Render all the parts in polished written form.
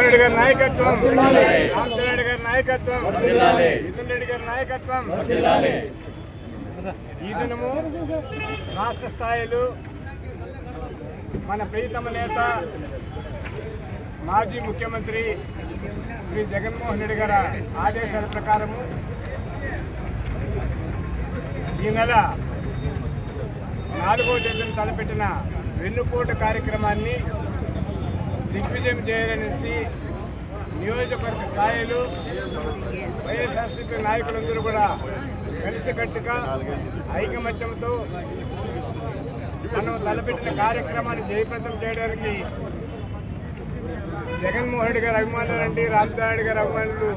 రెడ్డి గారి నాయకత్వం, రామచంద్ర గారి నాయకత్వం, మిథున్ రెడ్డి గారి నాయకత్వం. ఈ దినము రాష్ట్ర స్థాయిలో మన ప్రియతమ నేత మాజీ ముఖ్యమంత్రి శ్రీ జగన్మోహన్ రెడ్డి గారి ఆదేశాల ప్రకారము ఈ నెల 4వ తేదీన తలపెట్టిన వెన్నుపోటు కార్యక్రమాన్ని దిగ్విజయం చేయాలనేసి నియోజకవర్గ స్థాయిలో వైఎస్ఆర్సీపీ నాయకులందరూ కూడా కలిసికట్టుగా ఐకమత్యంతో మనం తలపెట్టిన కార్యక్రమాన్ని జయప్రదం చేయడానికి జగన్మోహన్ రెడ్డి గారి అభిమానులండి, రామచంద్ర రెడ్డి గారి అభిమానులు,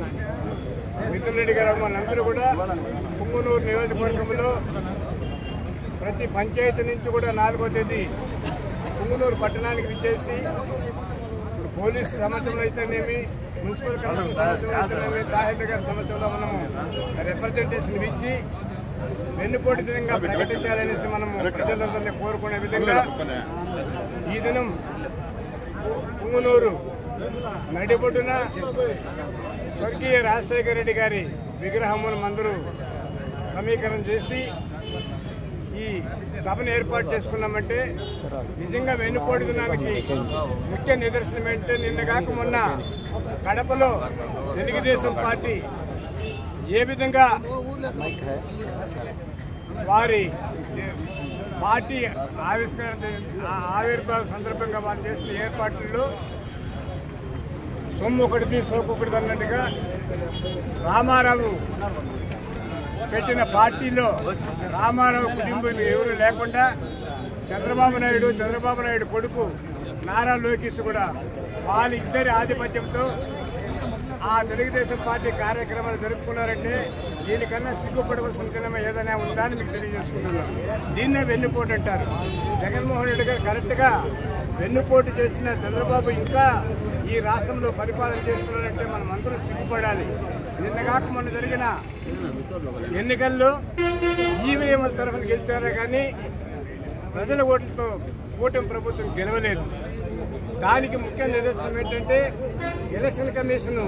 మిథున్ రెడ్డి గారి అభిమానులు అందరూ కూడా పుంగనూరు నియోజకవర్గంలో ప్రతి పంచాయతీ నుంచి కూడా 4వ తేదీ పుంగనూరు పట్టణానికి విచ్చేసి ఇప్పుడు పోలీసు సంవత్సరంలో అయితేనేమి, మున్సిపల్ కమిషన్ సంవత్సరంలో అయితేనేమి, తహసీల్దార్ గారి సంవత్సరంలో మనము రిప్రజెంటేషన్ ఇచ్చి వెన్నుపోటు దినంగా ప్రకటించాలనేసి మనము ప్రజలందరినీ కోరుకునే విధంగా ఈ దినం పుంగనూరు నడిబొడ్డున స్వర్గీయ రాజశేఖర రెడ్డి గారి విగ్రహమును అందరూ సమీకరణ చేసి ఈ సభను ఏర్పాటు చేసుకున్నామంటే నిజంగా వెన్నుపోటు దినానికి ముఖ్య నిదర్శనం ఏంటంటే నిన్న కాక మొన్న కడపలో తెలుగుదేశం పార్టీ ఏ విధంగా వారి పార్టీ ఆవిర్భావ సందర్భంగా వారు చేసిన ఏర్పాట్లలో సొమ్ము ఒకటిది సోకొకటిది అన్నట్టుగా రామారావు పెట్టిన పార్టీలో రామారావు కుటుంబం ఎవరు లేకుండా చంద్రబాబు నాయుడు కొడుకు నారా లోకేష్ కూడా వాళ్ళిద్దరి ఆధిపత్యంతో ఆ తెలుగుదేశం పార్టీ కార్యక్రమాలు జరుపుకున్నారంటే దీనికన్నా సిగ్గుపడవలసిన దినం ఏదైనా ఉందా అని మీకు తెలియజేసుకున్నాను. దీన్నే వెన్నుపోటు అంటారు. జగన్మోహన్ రెడ్డి గారు కరెక్ట్గా వెన్నుపోటు చేసిన చంద్రబాబు ఇంకా ఈ రాష్ట్రంలో పరిపాలన చేస్తున్నారంటే మనం అందరూ సిగ్గుపడాలి. నిన్న కాక మొన్న జరిగిన ఎన్నికల్లో ఈవీఎంల తరఫున గెలిచారే కానీ ప్రజల ఓట్లతో కూటమి ప్రభుత్వం గెలవలేదు. దానికి ముఖ్య నిదర్శనం ఏంటంటే ఎలక్షన్ కమిషన్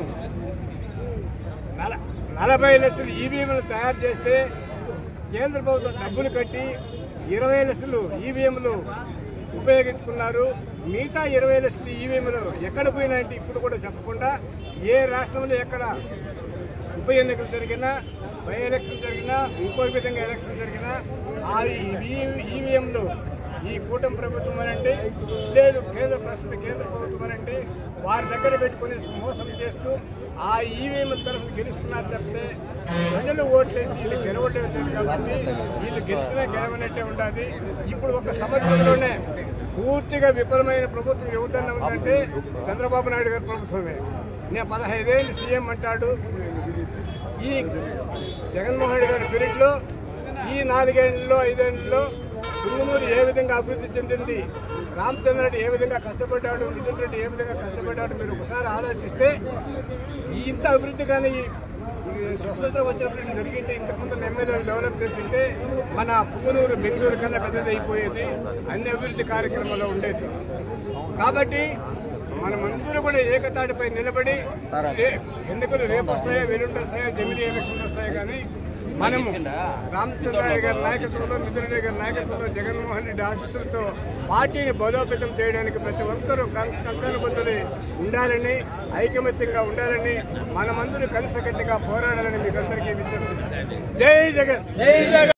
40 లక్షలు ఈవీఎంలు తయారు చేస్తే కేంద్ర ప్రభుత్వం డబ్బులు కట్టి 20 లక్షలు ఈవీఎంలు ఉపయోగించుకున్నారు. మిగతా 20 లక్షలు ఈవీఎంలు ఎక్కడ పోయినాయంటే ఇప్పుడు కూడా చెప్పకుండా ఏ రాష్ట్రంలో ఎక్కడ ఉప ఎన్నికలు జరిగినా, బై ఎలక్షన్ జరిగినా, ఇంకో విధంగా ఎలక్షన్ జరిగినా ఆ ఈవీఎంలు ఈ కూటమి ప్రభుత్వం అనండి లేదు ప్రస్తుత కేంద్ర ప్రభుత్వం అనండి వారి దగ్గర పెట్టుకుని మోసం చేస్తూ ఆ ఈవీఎంల తరఫున గెలుస్తున్నారు తప్పితే ప్రజలు ఓట్లేసి వీళ్ళు గెలవలేదు కాబట్టి వీళ్ళు గెలిచినా గెలవనట్టే ఉండాలి. ఇప్పుడు ఒక సంవత్సరంలోనే పూర్తిగా విఫలమైన ప్రభుత్వం ఎవరిదన్నా ఉందంటే చంద్రబాబు నాయుడు గారి ప్రభుత్వమే. నేను 15 ఏళ్ళు సీఎం అంటాడు. ఈ జగన్మోహన్ రెడ్డి గారి పీరియడ్లో ఈ 4 ఏళ్ళలో 5 ఏళ్ళలో పుంగనూరు ఏ విధంగా అభివృద్ధి చెందింది, రామచంద్ర రెడ్డి ఏ విధంగా కష్టపడ్డాడు, మిథున్ రెడ్డి ఏ విధంగా కష్టపడ్డాడు మీరు ఒకసారి ఆలోచిస్తే ఇంత అభివృద్ధి కానీ స్వతంత్రం వచ్చినప్పుడు జరిగింటే ఇంతకుముందు ఎమ్మెల్యేలు డెవలప్ చేసింటే మన పుంగనూరు బెంగళూరు కన్నా పెద్దది అయిపోయేది, అన్ని అభివృద్ధి కార్యక్రమాల్లో ఉండేది. కాబట్టి మనమందరూ కూడా ఏకతాటిపై నిలబడి ఎన్నికలు రేపు వస్తాయో వెల్లుండి వస్తాయో జమిలీ ఎలక్షన్లు వస్తాయో కానీ మనము రామచంద్ర రెడ్డి గారి నాయకత్వంలో, మిథున్ రెడ్డి గారి నాయకత్వంలో, జగన్మోహన్ రెడ్డి ఆశీస్సులతో పార్టీని బలోపేతం చేయడానికి ప్రతి ఒక్కరూ కంకణబద్ధులై ఉండాలని, ఐకమత్యంగా ఉండాలని, మనమందరూ కలిసికట్టుగా పోరాడాలని మీకు అందరికీ విజ్ఞప్తి. జై జగన్.